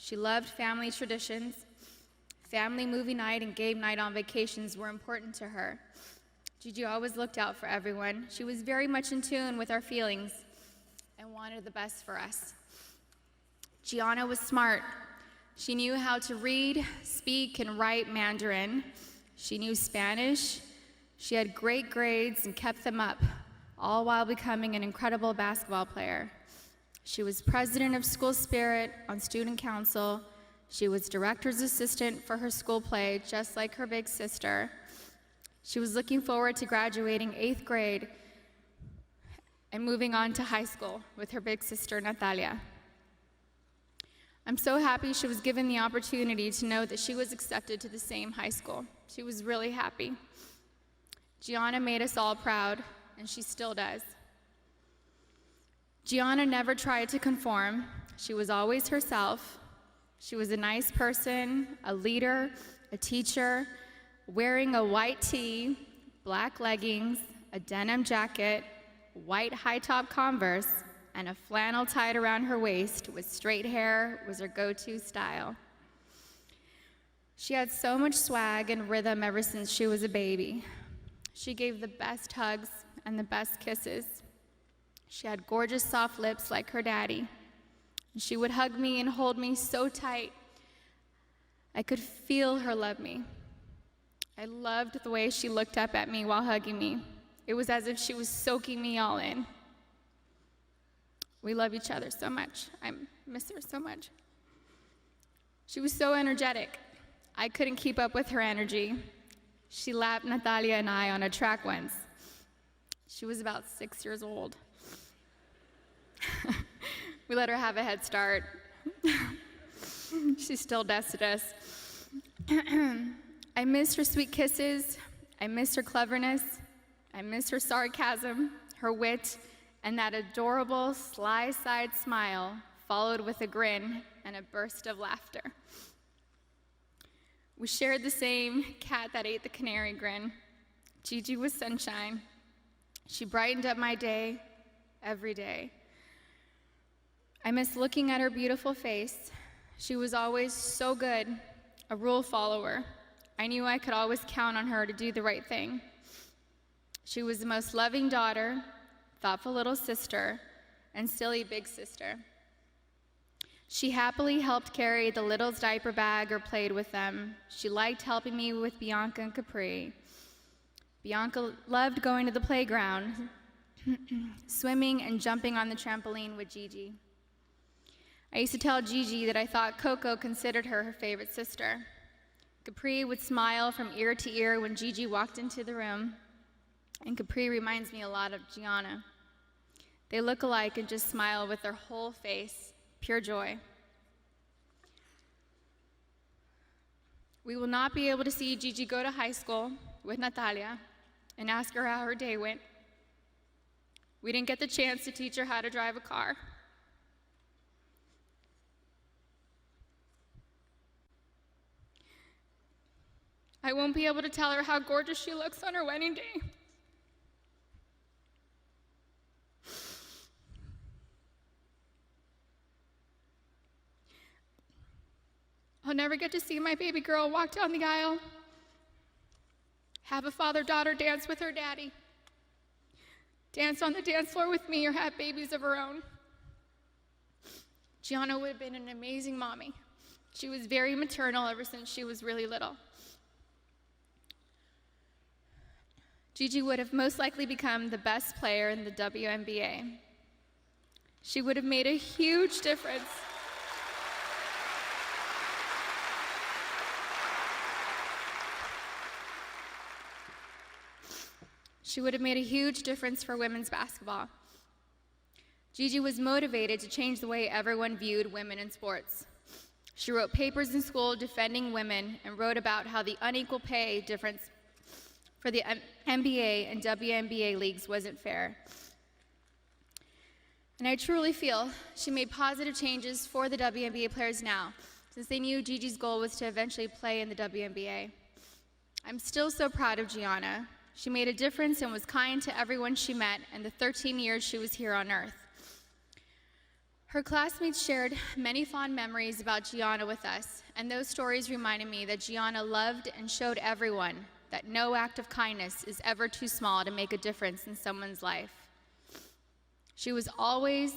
She loved family traditions. Family movie night and game night on vacations were important to her. Gigi always looked out for everyone. She was very much in tune with our feelings and wanted the best for us. Gianna was smart. She knew how to read, speak, and write Mandarin. She knew Spanish. She had great grades and kept them up, all while becoming an incredible basketball player. She was president of School Spirit on student council. She was director's assistant for her school play, just like her big sister. She was looking forward to graduating 8th grade and moving on to high school with her big sister, Natalia. I'm so happy she was given the opportunity to know that she was accepted to the same high school. She was really happy. Gianna made us all proud, and she still does. Gianna never tried to conform. She was always herself. She was a nice person, a leader, a teacher, wearing a white tee, black leggings, a denim jacket, white high-top Converse, and a flannel tied around her waist with straight hair was her go-to style. She had so much swag and rhythm ever since she was a baby. She gave the best hugs and the best kisses. She had gorgeous soft lips like her daddy. She would hug me and hold me so tight. I could feel her love me. I loved the way she looked up at me while hugging me. It was as if she was soaking me all in. We love each other so much. I miss her so much. She was so energetic. I couldn't keep up with her energy. She lapped Natalia and I on a track once. She was about 6 years old. We let her have a head start. She still dusted us. I missed her sweet kisses. I missed her cleverness. I missed her sarcasm, her wit, and that adorable sly-side smile followed with a grin and a burst of laughter. We shared the same cat that ate the canary grin. Gigi was sunshine. She brightened up my day every day. I miss looking at her beautiful face. She was always so good, a rule follower. I knew I could always count on her to do the right thing. She was the most loving daughter, thoughtful little sister, and silly big sister. She happily helped carry the little's diaper bag or played with them. She liked helping me with Bianca and Capri. Bianca loved going to the playground, swimming and jumping on the trampoline with Gigi. I used to tell Gigi that I thought Coco considered her her favorite sister. Capri would smile from ear to ear when Gigi walked into the room, and Capri reminds me a lot of Gianna. They look alike and just smile with their whole face, pure joy. We will not be able to see Gigi go to high school with Natalia and ask her how her day went. We didn't get the chance to teach her how to drive a car. I won't be able to tell her how gorgeous she looks on her wedding day. I'll never get to see my baby girl walk down the aisle, have a father-daughter dance with her daddy, dance on the dance floor with me, or have babies of her own. Gianna would have been an amazing mommy. She was very maternal ever since she was really little. Gigi would have most likely become the best player in the WNBA. She would have made a huge difference. She would have made a huge difference for women's basketball. Gigi was motivated to change the way everyone viewed women in sports. She wrote papers in school defending women and wrote about how the unequal pay difference for the NBA and WNBA leagues wasn't fair. And I truly feel she made positive changes for the WNBA players now, since they knew Gigi's goal was to eventually play in the WNBA. I'm still so proud of Gianna. She made a difference and was kind to everyone she met in the 13 years she was here on Earth. Her classmates shared many fond memories about Gianna with us, and those stories reminded me that Gianna loved and showed everyone that no act of kindness is ever too small to make a difference in someone's life. She was always,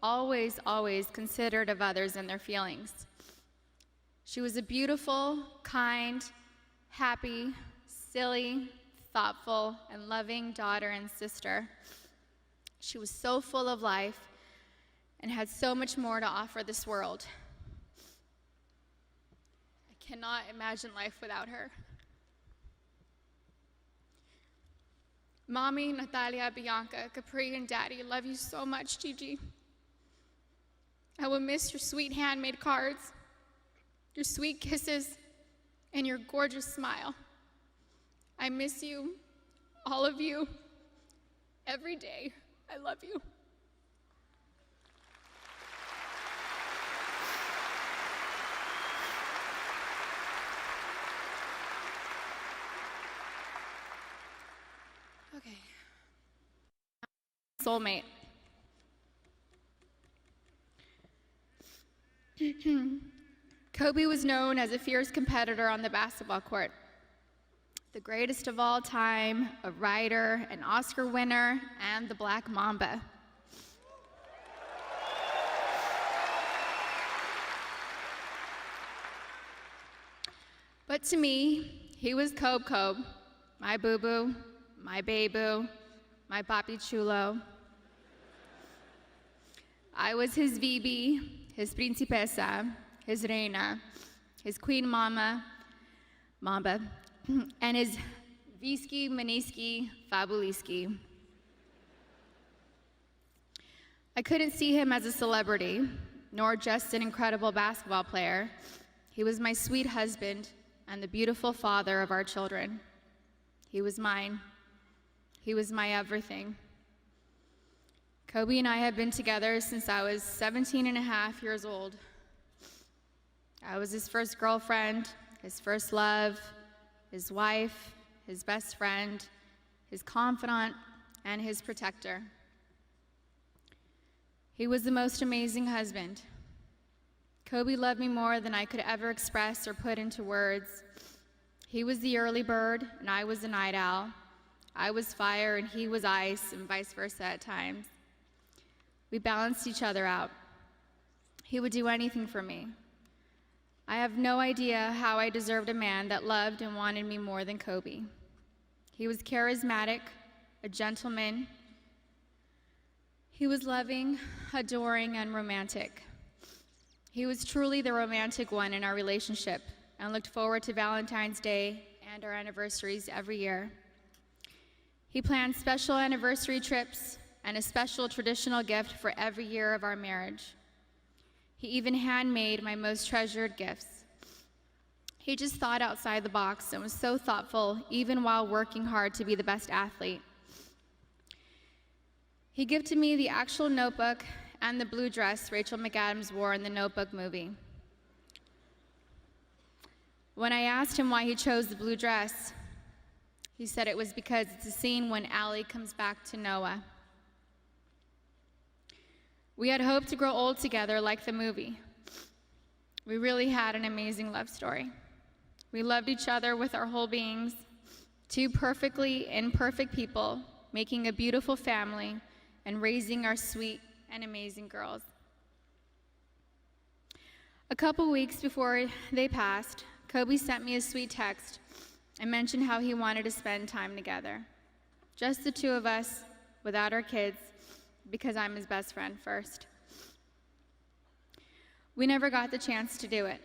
always, always considerate of others and their feelings. She was a beautiful, kind, happy, silly, thoughtful, and loving daughter and sister. She was so full of life and had so much more to offer this world. I cannot imagine life without her. Mommy, Natalia, Bianca, Capri, and Daddy love you so much, Gigi. I will miss your sweet handmade cards, your sweet kisses, and your gorgeous smile. I miss you, all of you, every day. I love you. Okay. Soulmate. Kobe was known as a fierce competitor on the basketball court. The greatest of all time, a writer, an Oscar winner, and the Black Mamba. But to me, he was Kobe, my boo-boo, my baby, my papi chulo. I was his Vibi, his principessa, his reina, his queen mamba, and his Visky, Maniski, Fabuliski. I couldn't see him as a celebrity, nor just an incredible basketball player. He was my sweet husband and the beautiful father of our children. He was mine. He was my everything. Kobe and I have been together since I was 17 and a half years old. I was his first girlfriend, his first love, his wife, his best friend, his confidant, and his protector. He was the most amazing husband. Kobe loved me more than I could ever express or put into words. He was the early bird, and I was the night owl. I was fire, and he was ice, and vice versa at times. We balanced each other out. He would do anything for me. I have no idea how I deserved a man that loved and wanted me more than Kobe. He was charismatic, a gentleman. He was loving, adoring, and romantic. He was truly the romantic one in our relationship and looked forward to Valentine's Day and our anniversaries every year. He planned special anniversary trips and a special traditional gift for every year of our marriage. He even handmade my most treasured gifts. He just thought outside the box and was so thoughtful, even while working hard to be the best athlete. He gifted me the actual notebook and the blue dress Rachel McAdams wore in the Notebook movie. When I asked him why he chose the blue dress, he said it was because it's a scene when Allie comes back to Noah. We had hoped to grow old together like the movie. We really had an amazing love story. We loved each other with our whole beings, two perfectly imperfect people, making a beautiful family and raising our sweet and amazing girls. A couple weeks before they passed, Kobe sent me a sweet text and mentioned how he wanted to spend time together. Just the two of us, without our kids, because I'm his best friend first. We never got the chance to do it.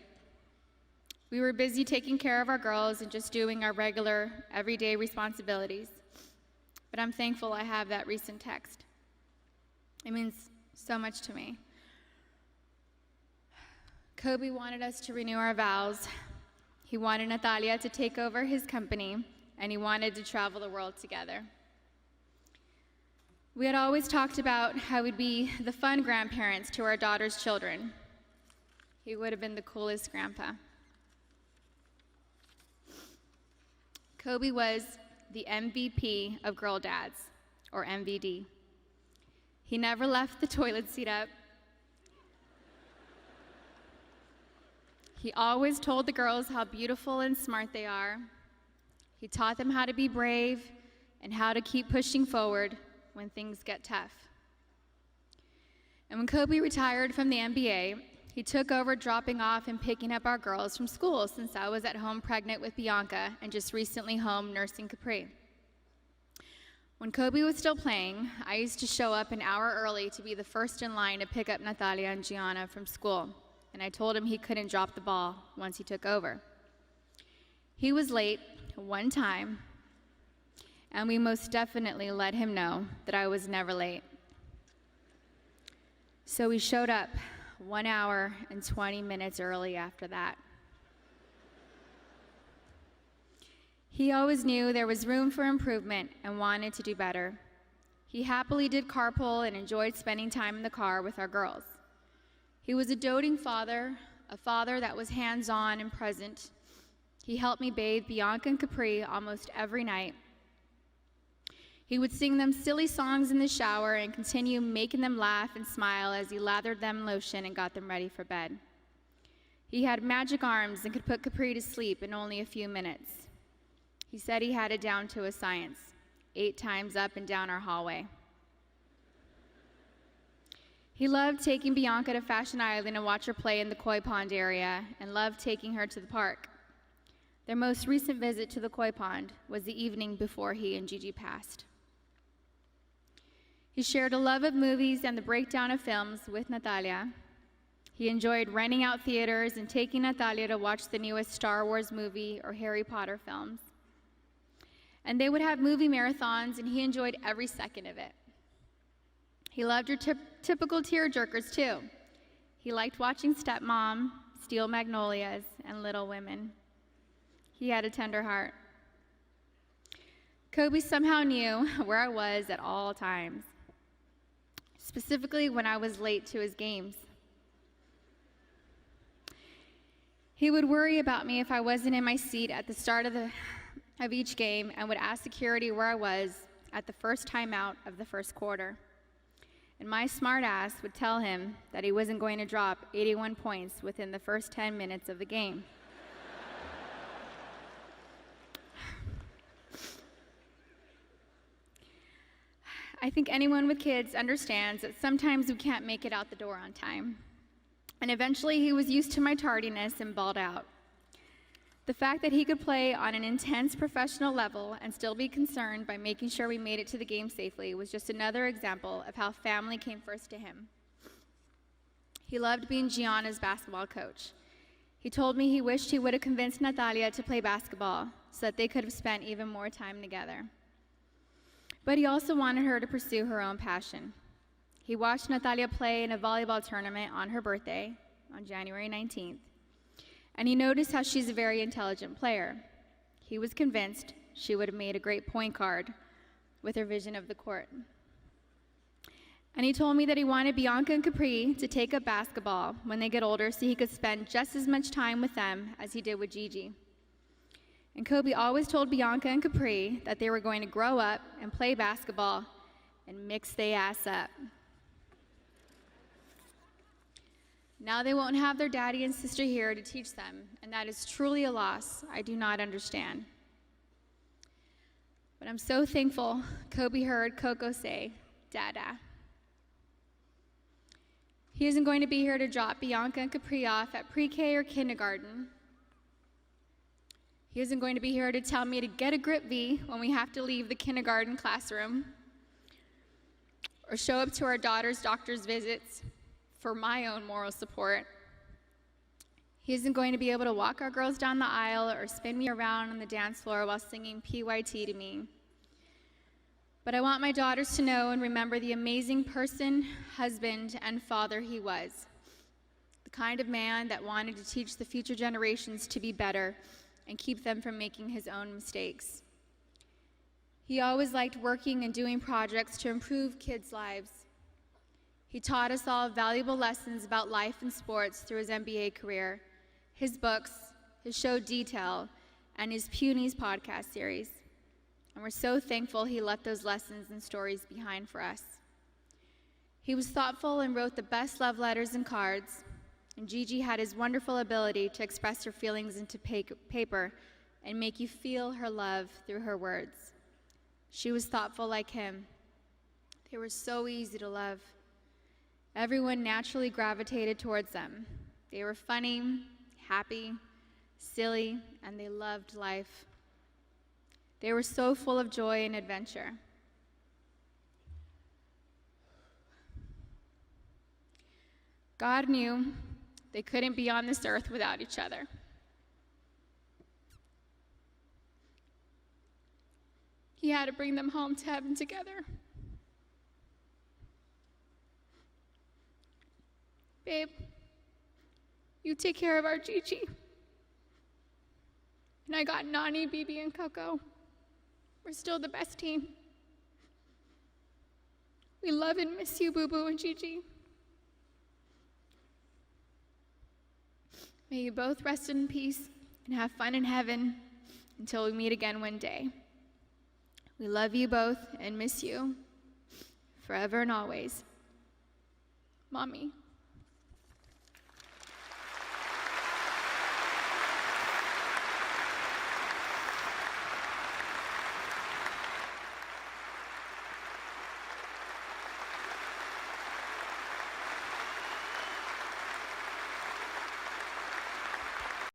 We were busy taking care of our girls and just doing our regular, everyday responsibilities. But I'm thankful I have that recent text. It means so much to me. Kobe wanted us to renew our vows. He wanted Natalia to take over his company, and he wanted to travel the world together. We had always talked about how we'd be the fun grandparents to our daughter's children. He would have been the coolest grandpa. Kobe was the MVP of girl dads, or MVD. He never left the toilet seat up. He always told the girls how beautiful and smart they are. He taught them how to be brave and how to keep pushing forward when things get tough. And when Kobe retired from the NBA, he took over dropping off and picking up our girls from school, since I was at home pregnant with Bianca and just recently home nursing Capri. When Kobe was still playing, I used to show up an hour early to be the first in line to pick up Natalia and Gianna from school, and I told him he couldn't drop the ball once he took over. He was late one time, and we most definitely let him know that I was never late. So we showed up 1 hour and 20 minutes early after that. He always knew there was room for improvement and wanted to do better. He happily did carpool and enjoyed spending time in the car with our girls. He was a doting father, a father that was hands-on and present. He helped me bathe Bianca and Capri almost every night. He would sing them silly songs in the shower and continue making them laugh and smile as he lathered them in lotion and got them ready for bed. He had magic arms and could put Capri to sleep in only a few minutes. He said he had it down to a science, 8 times up and down our hallway. He loved taking Bianca to Fashion Island and watch her play in the koi pond area, and loved taking her to the park. Their most recent visit to the koi pond was the evening before he and Gigi passed. He shared a love of movies and the breakdown of films with Natalia. He enjoyed renting out theaters and taking Natalia to watch the newest Star Wars movie or Harry Potter films. And they would have movie marathons, and he enjoyed every second of it. He loved your typical tearjerkers, too. He liked watching Stepmom, Steel Magnolias, and Little Women. He had a tender heart. Kobe somehow knew where I was at all times, specifically when I was late to his games. He would worry about me if I wasn't in my seat at the start of each game, and would ask security where I was at the first timeout of the first quarter. And my smart ass would tell him that he wasn't going to drop 81 points within the first 10 minutes of the game. I think anyone with kids understands that sometimes we can't make it out the door on time. And eventually he was used to my tardiness and balled out. The fact that he could play on an intense professional level and still be concerned by making sure we made it to the game safely was just another example of how family came first to him. He loved being Gianna's basketball coach. He told me he wished he would have convinced Natalia to play basketball so that they could have spent even more time together. But he also wanted her to pursue her own passion. He watched Natalia play in a volleyball tournament on her birthday, on January 19th. And he noticed how she's a very intelligent player. He was convinced she would have made a great point guard with her vision of the court. And he told me that he wanted Bianca and Capri to take up basketball when they get older so he could spend just as much time with them as he did with Gigi. And Kobe always told Bianca and Capri that they were going to grow up and play basketball and mix they ass up. Now they won't have their daddy and sister here to teach them, and that is truly a loss I do not understand. But I'm so thankful Kobe heard Coco say, "Dada." He isn't going to be here to drop Bianca and Capri off at pre-K or kindergarten. He isn't going to be here to tell me to get a grip V when we have to leave the kindergarten classroom, or show up to our daughter's doctor's visits for my own moral support. He isn't going to be able to walk our girls down the aisle or spin me around on the dance floor while singing PYT to me. But I want my daughters to know and remember the amazing person, husband, and father he was. The kind of man that wanted to teach the future generations to be better and keep them from making his own mistakes. He always liked working and doing projects to improve kids' lives. He taught us all valuable lessons about life and sports through his NBA career, his books, his show Detail, and his Punies podcast series. And we're so thankful he left those lessons and stories behind for us. He was thoughtful and wrote the best love letters and cards. And Gigi had his wonderful ability to express her feelings into paper and make you feel her love through her words. She was thoughtful like him. They were so easy to love. Everyone naturally gravitated towards them. They were funny, happy, silly, and they loved life. They were so full of joy and adventure. God knew they couldn't be on this earth without each other. He had to bring them home to heaven together. Babe, you take care of our Gigi. And I got Nani, Bibi, and Coco. We're still the best team. We love and miss you, Boo Boo and Gigi. May you both rest in peace and have fun in heaven until we meet again one day. We love you both and miss you forever and always. Mommy.